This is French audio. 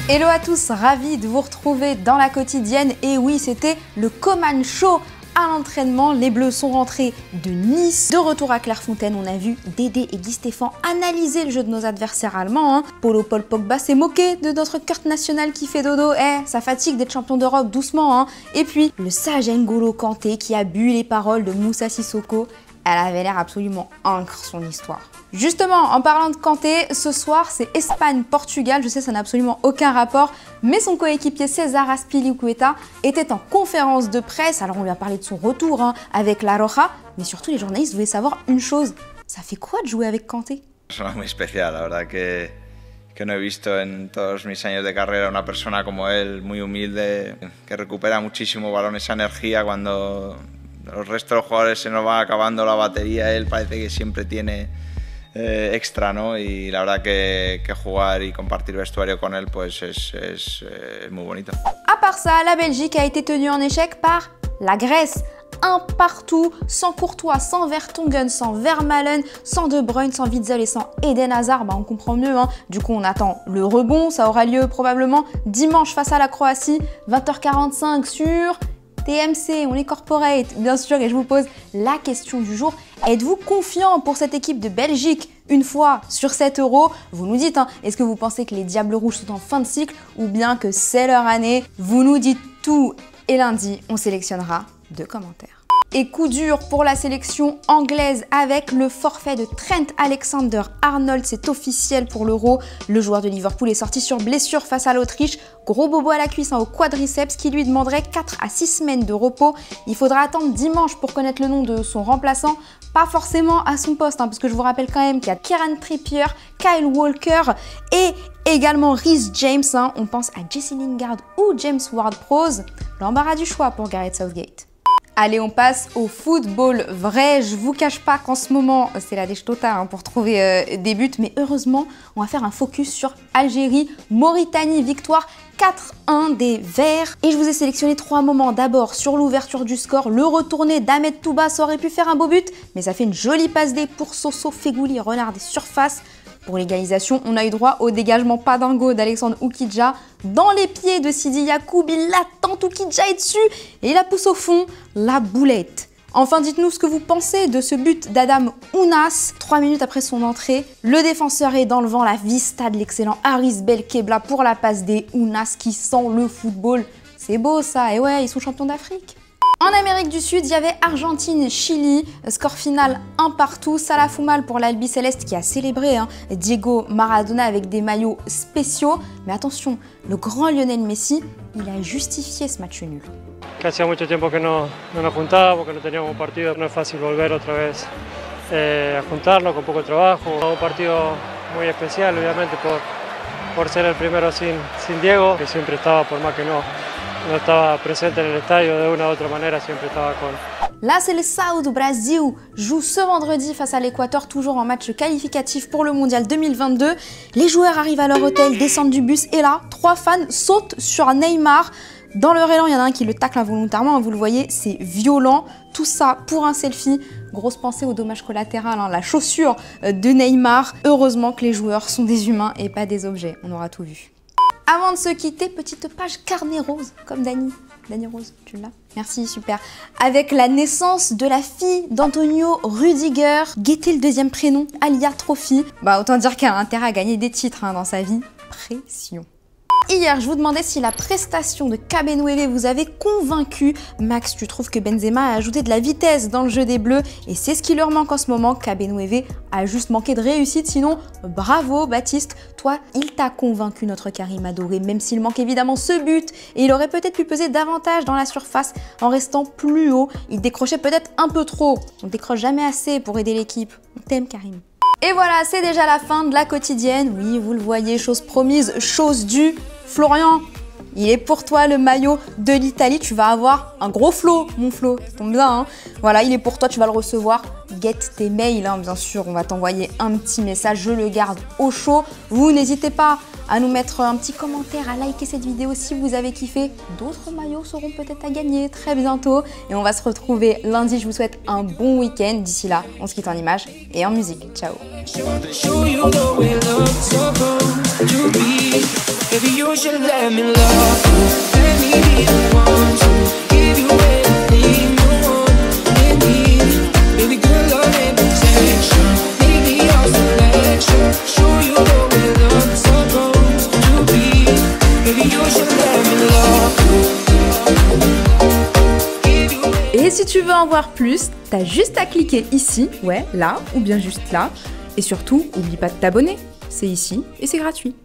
Hello à tous, ravi de vous retrouver dans la quotidienne. Et oui, c'était le Coman Show à l'entraînement. Les Bleus sont rentrés de Nice. De retour à Clairefontaine, on a vu Dédé et Guy Stéphane analyser le jeu de nos adversaires allemands. Paul Pogba s'est moqué de notre Kurt national qui fait dodo. Ça fatigue d'être champion d'Europe, doucement. Et puis, le sage N'Golo Kanté qui a bu les paroles de Moussa Sissoko. Elle avait l'air absolument incre son histoire. Justement, en parlant de Kanté, ce soir c'est Espagne-Portugal. Je sais, ça n'a absolument aucun rapport, mais son coéquipier César Azpilicueta était en conférence de presse. Alors on lui a parlé de son retour avec La Roja, mais surtout les journalistes voulaient savoir une chose. Ça fait quoi de jouer avec Kanté? Persona muy especial, la verdad que no he visto en todos mis años de carrera una persona como él, muy humilde, que recupera muchísimo balón, esa energía cuando los restos de los jugadores se nos va acabando la batería, él parece que siempre tiene extra, ¿no? Y la verdad que jugar y compartir vestuario con él pues es muy bonito. À part ça, la Belgique a été tenue en échec par la Grèce. Un partout, sans Courtois, sans Vertonghen, sans Vermaelen, sans De Bruyne, sans Witsel et sans Eden Hazard, on comprend mieux. Du coup, on attend le rebond, ça aura lieu probablement dimanche face à la Croatie, 20h45 sur TMC, on est corporate, bien sûr, et je vous pose la question du jour. Êtes-vous confiant pour cette équipe de Belgique une fois sur 7 €? Vous nous dites, est-ce que vous pensez que les Diables Rouges sont en fin de cycle ou bien que c'est leur année? Vous nous dites tout et lundi, on sélectionnera 2 commentaires. Et coup dur pour la sélection anglaise avec le forfait de Trent Alexander-Arnold, c'est officiel pour l'Euro. Le joueur de Liverpool est sorti sur blessure face à l'Autriche. Gros bobo à la cuisse au quadriceps qui lui demanderait 4 à 6 semaines de repos. Il faudra attendre dimanche pour connaître le nom de son remplaçant. Pas forcément à son poste, parce que je vous rappelle quand même qu'il y a Kieran Trippier, Kyle Walker et également Reece James. On pense à Jesse Lingard ou James Ward-Prowse. L'embarras du choix pour Gareth Southgate. Allez, on passe au football vrai. Je vous cache pas qu'en ce moment, c'est la dèche totale pour trouver des buts. Mais heureusement, on va faire un focus sur Algérie, Mauritanie, victoire 4-1 des Verts. Et je vous ai sélectionné 3 moments. D'abord, sur l'ouverture du score, le retourné d'Ahmed Touba, ça aurait pu faire un beau but. Mais ça fait une jolie passe D pour Soso Fegouli, renard des surfaces. Pour l'égalisation, on a eu droit au dégagement pas dingo d'Alexandre Oukidja dans les pieds de Sidi Yacoub. Il l'attend, Oukidja est dessus et il la pousse au fond, la boulette. Enfin, dites-nous ce que vous pensez de ce but d'Adam Ounas. 3 minutes après son entrée, le défenseur est dans le vent, la vista de l'excellent Haris Belkebla pour la passe des Ounas qui sent le football. C'est beau ça, et ouais, ils sont champions d'Afrique. En Amérique du Sud, il y avait Argentine-Chili, score final 1 partout. Salafoumal pour l'Albi Céleste qui a célébré Diego Maradona avec des maillots spéciaux. Mais attention, le grand Lionel Messi, il a justifié ce match nul. Que hacía mucho tiempo que no nos juntábamos, que no teníamos un partido. No es fácil volver otra vez a juntarlo con poco trabajo. Un partido muy especial, obviamente, por ser el primero sin Diego, que siempre estaba, por más que no estaba presente en el estadio de una u otra manera, siempre estaba con. La Seleção do Brasil joue ce vendredi face à l'Équateur, toujours en match qualificatif pour le Mondial 2022. Les joueurs arrivent à leur hôtel, descendent du bus et là, 3 fans sautent sur Neymar. Dans leur élan, il y en a un qui le tacle involontairement, vous le voyez, c'est violent. Tout ça pour un selfie. Grosse pensée au dommage collatéral, la chaussure de Neymar. Heureusement que les joueurs sont des humains et pas des objets, on aura tout vu. Avant de se quitter, petite page carnet rose, comme Dani. Dani Rose, tu l'as? Merci, super. Avec la naissance de la fille d'Antonio Rudiger, guettez le 2e prénom, Alia Trophy. Autant dire qu'elle a intérêt à gagner des titres dans sa vie. Pression. Hier, je vous demandais si la prestation de Kabenwebe vous avait convaincu. Max, tu trouves que Benzema a ajouté de la vitesse dans le jeu des Bleus et c'est ce qui leur manque en ce moment. Kabenwebe a juste manqué de réussite, sinon bravo Baptiste. Toi, il t'a convaincu notre Karim Adoré, même s'il manque évidemment ce but et il aurait peut-être pu peser davantage dans la surface en restant plus haut. Il décrochait peut-être un peu trop. On décroche jamais assez pour aider l'équipe. On t'aime Karim. Et voilà, c'est déjà la fin de la quotidienne. Oui, vous le voyez, chose promise, chose due. Florian, il est pour toi le maillot de l'Italie. Tu vas avoir un gros Flo, mon Flo, ça tombe bien. Hein. Voilà, il est pour toi, tu vas le recevoir. Get tes mails, hein, bien sûr, on va t'envoyer un petit message, je le garde au chaud. Vous n'hésitez pas à nous mettre un petit commentaire, à liker cette vidéo si vous avez kiffé. D'autres maillots seront peut-être à gagner très bientôt. Et on va se retrouver lundi. Je vous souhaite un bon week-end. D'ici là, on se quitte en images et en musique. Ciao. Et si tu veux en voir plus, t'as juste à cliquer ici, ouais, là, ou bien juste là. Et surtout, oublie pas de t'abonner. C'est ici et c'est gratuit.